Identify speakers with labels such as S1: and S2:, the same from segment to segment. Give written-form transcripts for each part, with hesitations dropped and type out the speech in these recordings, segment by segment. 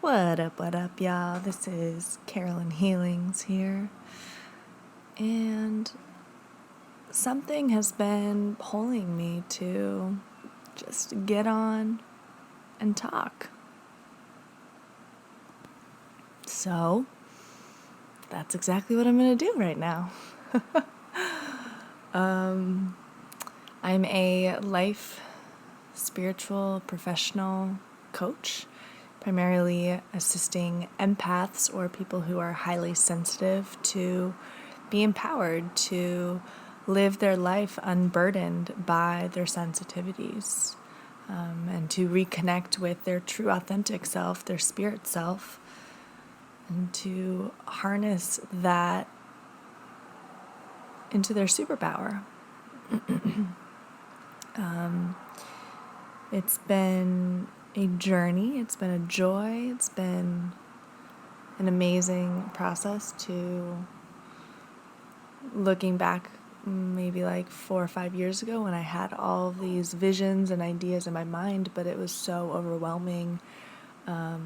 S1: What up, y'all? This is Carolyn Healings here. And something has been pulling me to just get on and talk. So, that's exactly what I'm going to do right now. I'm a life, spiritual, professional coach, primarily assisting empaths or people who are highly sensitive to be empowered to live their life unburdened by their sensitivities, and to reconnect with their true authentic self, their spirit self, and to harness that into their superpower. It's been a journey, it's been a joy, it's been an amazing process to looking back maybe like 4 or 5 years ago when I had all of these visions and ideas in my mind, but it was so overwhelming. I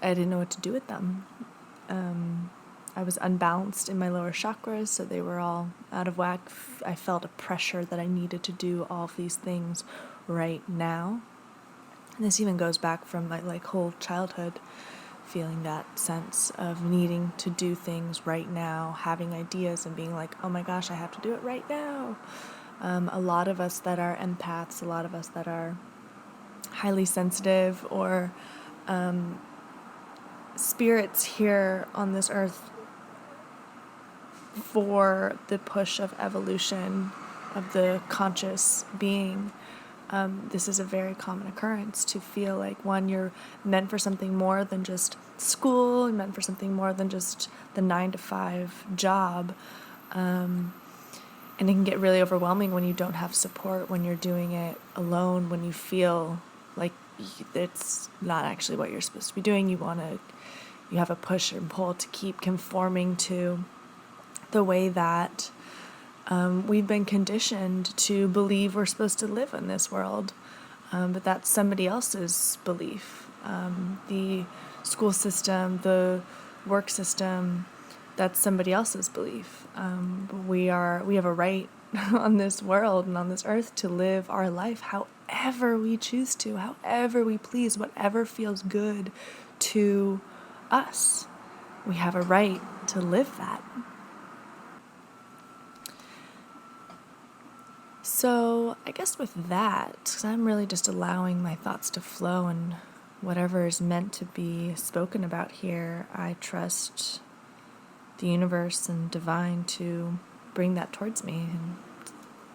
S1: didn't know what to do with them. I was unbalanced in my lower chakras, so they were all out of whack. I felt a pressure that I needed to do all of these things right now. And this even goes back from my whole childhood, feeling that sense of needing to do things right now, having ideas and being like, oh my gosh, I have to do it right now. A lot of us that are empaths, a lot of us that are highly sensitive or spirits here on this earth for the push of evolution of the conscious being. This is a very common occurrence to feel like, one, you're meant for something more than just school, you're meant for something more than just the 9-to-5 job. And it can get really overwhelming when you don't have support, when you're doing it alone, when you feel like it's not actually what you're supposed to be doing. You have a push and pull to keep conforming to the way that we've been conditioned to believe we're supposed to live in this world, but that's somebody else's belief. The school system, the work system, that's somebody else's belief. We have a right on this world and on this earth to live our life however we choose to, however we please, whatever feels good to us. We have a right to live that. So I guess with that, because I'm really just allowing my thoughts to flow and whatever is meant to be spoken about here, I trust the universe and divine to bring that towards me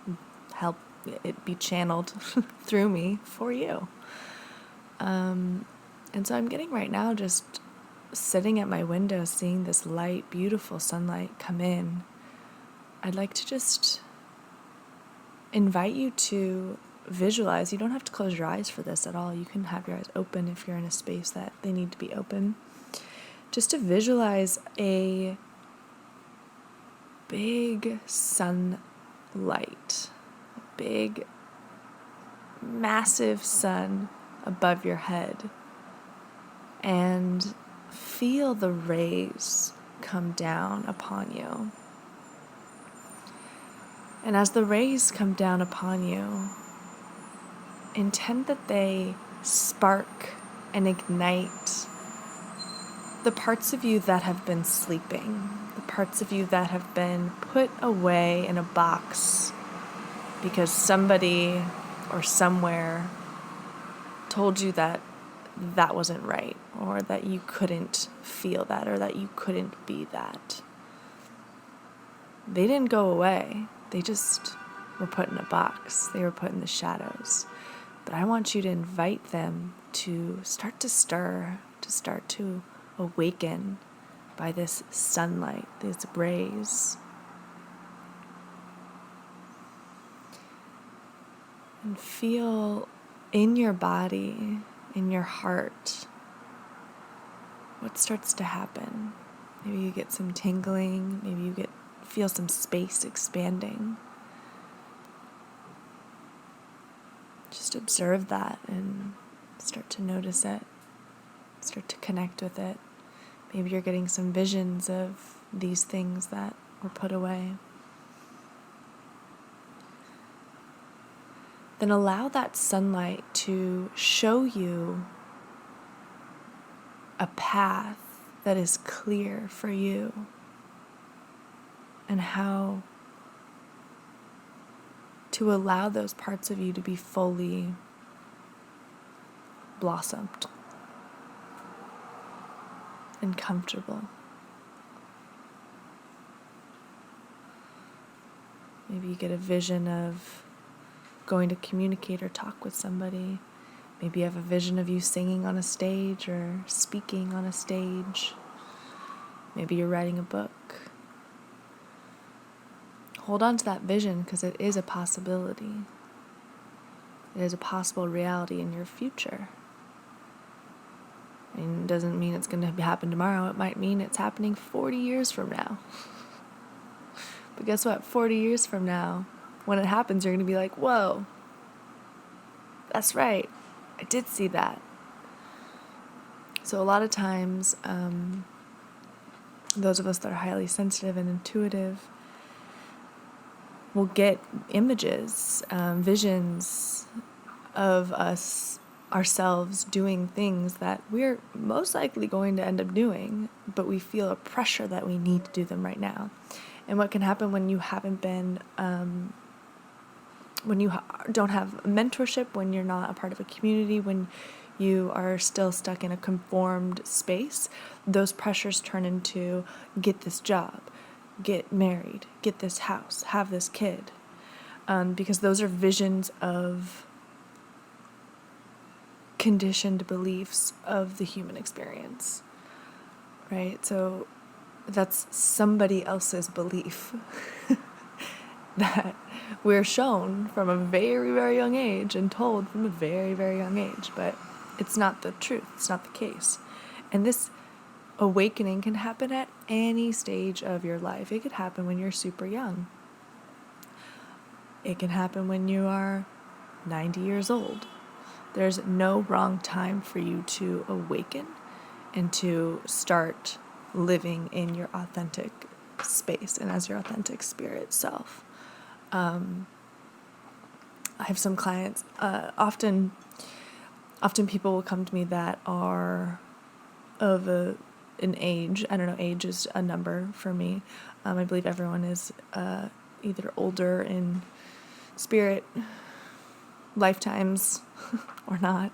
S1: and help it be channeled through me for you. And so I'm getting right now just sitting at my window, seeing this light, beautiful sunlight come in. I'd like to just invite you to visualize. You don't have to close your eyes for this at all. You can have your eyes open if you're in a space that they need to be open. Just to visualize a big sunlight, a big, massive sun above your head, and feel the rays come down upon you. And as the rays come down upon you, intend that they spark and ignite the parts of you that have been sleeping, the parts of you that have been put away in a box because somebody or somewhere told you that that wasn't right, or that you couldn't feel that, or that you couldn't be that. They didn't go away. They just were put in a box. They were put in the shadows. But I want you to invite them to start to stir, to start to awaken by this sunlight, these rays. And feel in your body, in your heart, what starts to happen. Maybe you get some tingling, maybe you feel some space expanding. Just observe that and start to notice it. Start to connect with it. Maybe you're getting some visions of these things that were put away. Then allow that sunlight to show you a path that is clear for you, and how to allow those parts of you to be fully blossomed and comfortable. Maybe you get a vision of going to communicate or talk with somebody. Maybe you have a vision of you singing on a stage or speaking on a stage. Maybe you're writing a book. Hold on to that vision, because it is a possibility. It is a possible reality in your future. And it doesn't mean it's going to happen tomorrow. It might mean it's happening 40 years from now. But guess what? 40 years from now, when it happens, you're going to be like, whoa, that's right. I did see that. So a lot of times, those of us that are highly sensitive and intuitive will get images, visions of ourselves doing things that we're most likely going to end up doing, but we feel a pressure that we need to do them right now. And what can happen when you haven't been, when you don't have mentorship, when you're not a part of a community, when you are still stuck in a conformed space, those pressures turn into get this job, get married, get this house, have this kid, because those are visions of conditioned beliefs of the human experience, right? So that's somebody else's belief that we're shown from a very, very young age and told from a very, very young age, but it's not the truth. It's not the case. And this awakening can happen at any stage of your life. It could happen when you're super young. It can happen when you are 90 years old. There's no wrong time for you to awaken and to start living in your authentic space and as your authentic spirit self. I have some clients, often people will come to me that are of an age. I don't know, age is a number for me. I believe everyone is either older in spirit, lifetimes, or not.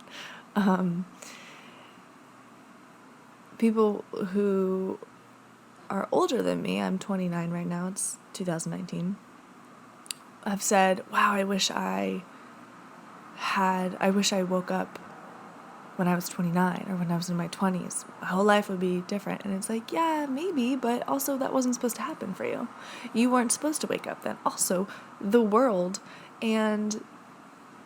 S1: People who are older than me, I'm 29 right now, it's 2019, have said, wow, I wish I woke up when I was 29 or when I was in my 20s. My whole life would be different. And it's like, yeah, maybe, but also that wasn't supposed to happen for you. You weren't supposed to wake up then. Also, the world and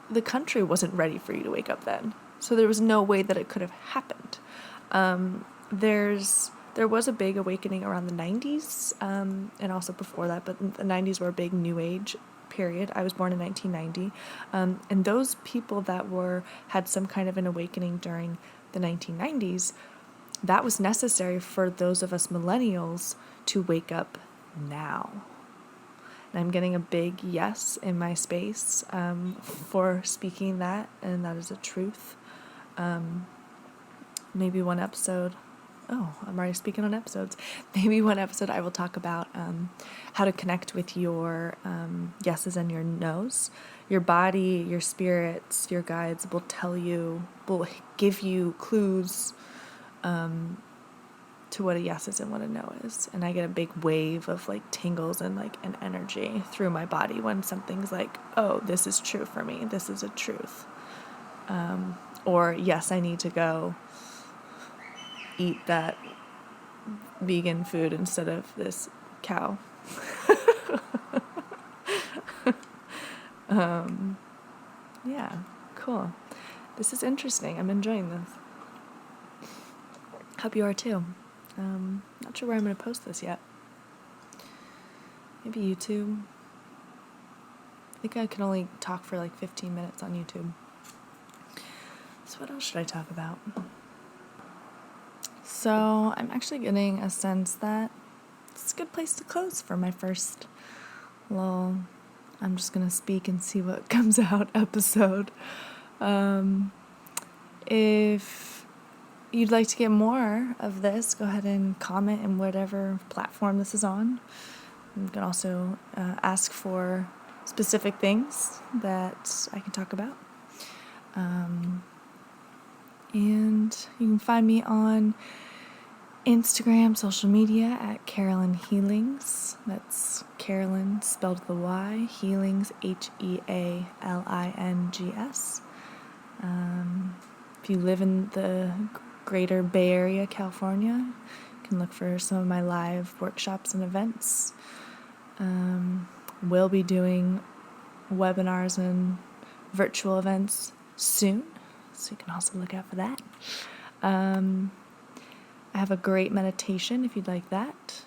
S1: the country wasn't ready for you to wake up then. So there was no way that it could have happened. There was a big awakening around the 90s, and also before that, but the 90s were a big new age period. I was born in 1990, and those people that had some kind of an awakening during the 1990s, that was necessary for those of us millennials to wake up now. And I'm getting a big yes in my space for speaking that, and that is a truth. Maybe one episode, I'm already speaking on episodes. Maybe one episode I will talk about how to connect with your yeses and your nos. Your body, your spirits, your guides will give you clues to what a yes is and what a no is. And I get a big wave of like tingles and like an energy through my body when something's like, oh, this is true for me. This is a truth. Or yes, I need to go eat that vegan food instead of this cow. Yeah, cool. This is interesting. I'm enjoying this. Hope you are too. Not sure where I'm going to post this yet. Maybe YouTube. I think I can only talk for like 15 minutes on YouTube. So what else should I talk about? So I'm actually getting a sense that it's a good place to close for my first little, I'm just going to speak and see what comes out episode. If you'd like to get more of this, go ahead and comment in whatever platform this is on. You can also ask for specific things that I can talk about. And you can find me on Instagram, social media at Carolyn Healings. That's Carolyn spelled with a Y, Healings, Healings. If you live in the greater Bay Area, California, you can look for some of my live workshops and events. We'll be doing webinars and virtual events soon, so you can also look out for that. I have a great meditation if you'd like that.